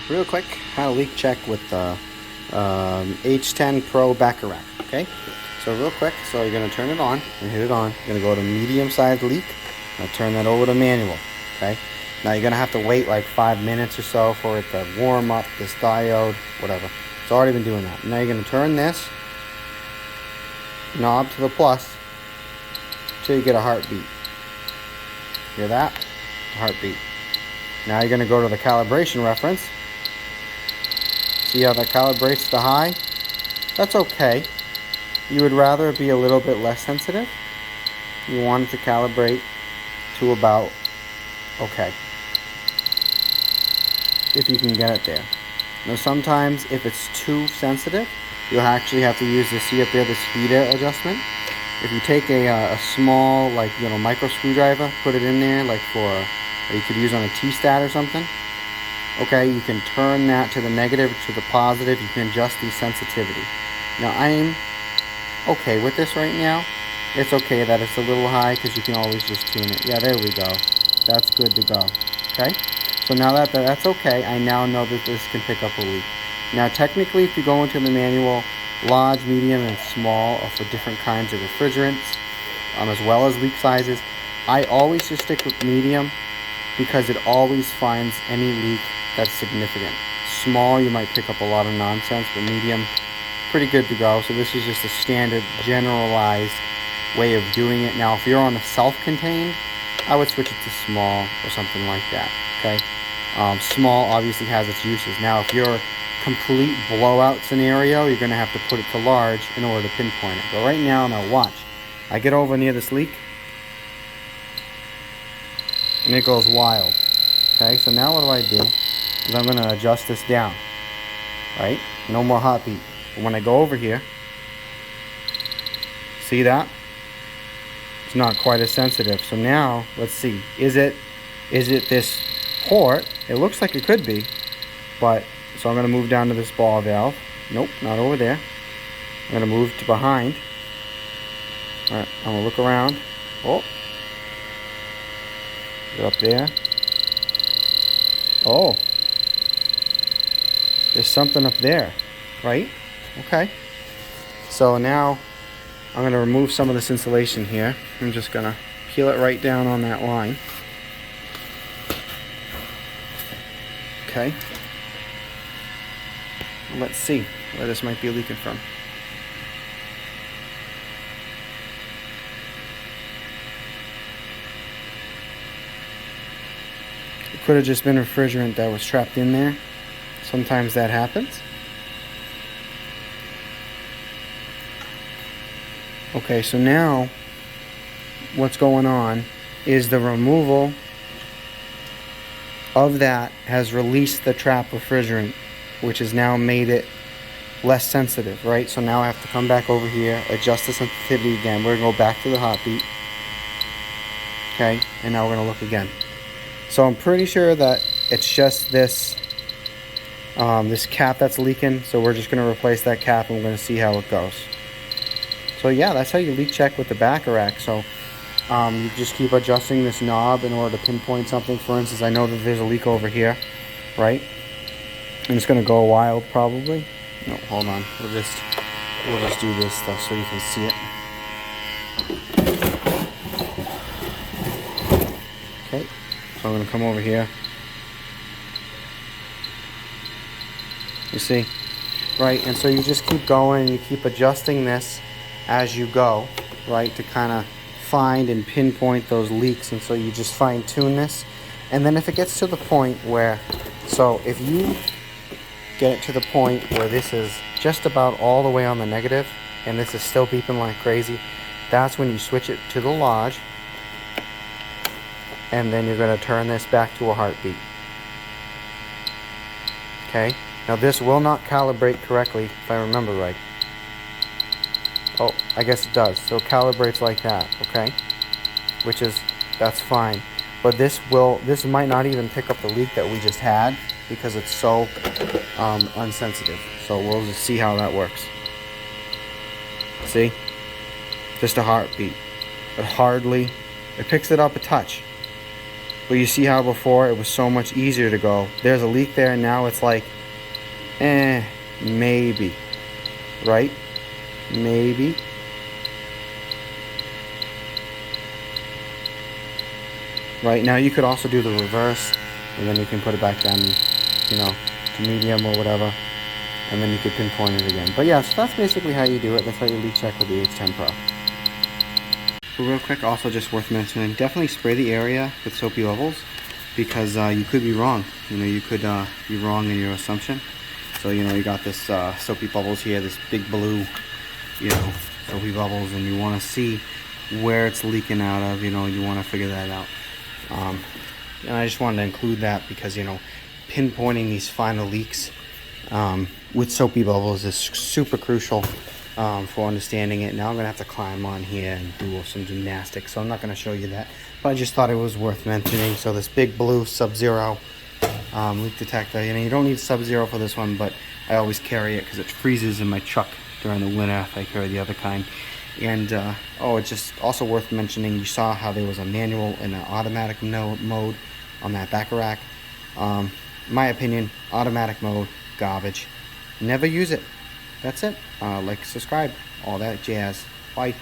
real quick, had a leak check with the H-10 Pro Bacharach. Okay, so real quick, so you're gonna turn it on and hit it on. You're gonna go to medium-sized leak. Now turn that over to manual. Okay, now you're gonna have to wait like 5 minutes or so for it to warm up this diode, whatever. It's already been doing that. Now you're gonna turn this knob to the plus till you get a heartbeat. Hear that? Heartbeat. Now you're gonna go to the calibration reference. See how that calibrates the high? That's okay. You would rather it be a little bit less sensitive. You want it to calibrate to about okay, if you can get it there. Now sometimes if it's too sensitive, you'll actually have to use this, see up there, the speed adjustment. If you take a small, like, micro screwdriver, put it in there, like you could use on a T-stat or something. Okay, you can turn that to the negative, to the positive. You can adjust the sensitivity. Now I'm okay with this right now. It's okay that it's a little high because you can always just tune it. Yeah, there we go. That's good to go. Okay, so now that's okay, I now know that this can pick up a leak. Now technically, if you go into the manual, large, medium, and small are for different kinds of refrigerants, as well as leak sizes. I always just stick with medium because it always finds any leak that's significant. Small, you might pick up a lot of nonsense, but medium, pretty good to go. So this is just a standard, generalized way of doing it. Now, if you're on a self-contained, I would switch it to small or something like that, okay? Small obviously has its uses. Now, if you're complete blowout scenario, you're gonna have to put it to large in order to pinpoint it. But right now watch. I get over near this leak, and it goes wild. Okay, so now what do I do? Is I'm gonna adjust this down, right? No more heartbeat. But when I go over here, see that? It's not quite as sensitive. So now, let's see. Is it this port? It looks like it could be, but so I'm gonna move down to this ball valve. Nope, not over there. I'm gonna move to behind. All right, I'm gonna look around. Oh, get up there. Oh, there's something up there, right? Okay. So now I'm gonna remove some of this insulation here. I'm just gonna peel it right down on that line. Okay. Let's see where this might be leaking from. It could have just been refrigerant that was trapped in there. Sometimes that happens. Okay, so now what's going on is the removal of that has released the trapped refrigerant, which has now made it less sensitive, right? So now I have to come back over here, adjust the sensitivity again. We're gonna go back to the heartbeat. Okay, and now we're gonna look again. So I'm pretty sure that it's just this this cap that's leaking. So we're just gonna replace that cap and we're gonna see how it goes. So yeah, that's how you leak check with the Bacharach. So you just keep adjusting this knob in order to pinpoint something. For instance, I know that there's a leak over here, right? And it's gonna go wild probably. No, hold on. We'll just do this stuff so you can see it. Okay, so I'm gonna come over here. You see, right? And so you just keep going and you keep adjusting this as you go, right? To kind of find and pinpoint those leaks. And so you just fine tune this. And then if it gets to the point where, so if you get it to the point where this is just about all the way on the negative and this is still beeping like crazy, that's when you switch it to the large, and then you're going to turn this back to a heartbeat. Okay, now this will not calibrate correctly if I remember right. Oh, I guess it does. So it calibrates like that, okay, which is, that's fine. But this might not even pick up the leak that we just had because it's so unsensitive. So we'll just see how that works. See? Just a heartbeat. But hardly, it picks it up a touch. But you see how before it was so much easier to go, there's a leak there, and now it's like, maybe, right? Maybe. Right, now you could also do the reverse, and then you can put it back down, to medium or whatever, and then you could pinpoint it again. But yeah, so that's basically how you do it. That's how you leak check with the H-10 Pro. But real quick, also just worth mentioning, definitely spray the area with soapy bubbles, because you could be wrong. You could be wrong in your assumption. So you got this soapy bubbles here, this big blue, soapy bubbles, and you want to see where it's leaking out of. You want to figure that out. And I just wanted to include that because pinpointing these final leaks with soapy bubbles is super crucial for understanding it. Now I'm gonna have to climb on here and do some gymnastics, so I'm not gonna show you that, but I just thought it was worth mentioning. So this big blue Sub-Zero leak detector, you don't need Sub-Zero for this one, but I always carry it because it freezes in my truck during the winter if I carry the other kind. And it's just also worth mentioning, you saw how there was a manual and an automatic mode on that Bacharach. My opinion, automatic mode, garbage. Never use it. That's it. Like, subscribe, all that jazz. Bye.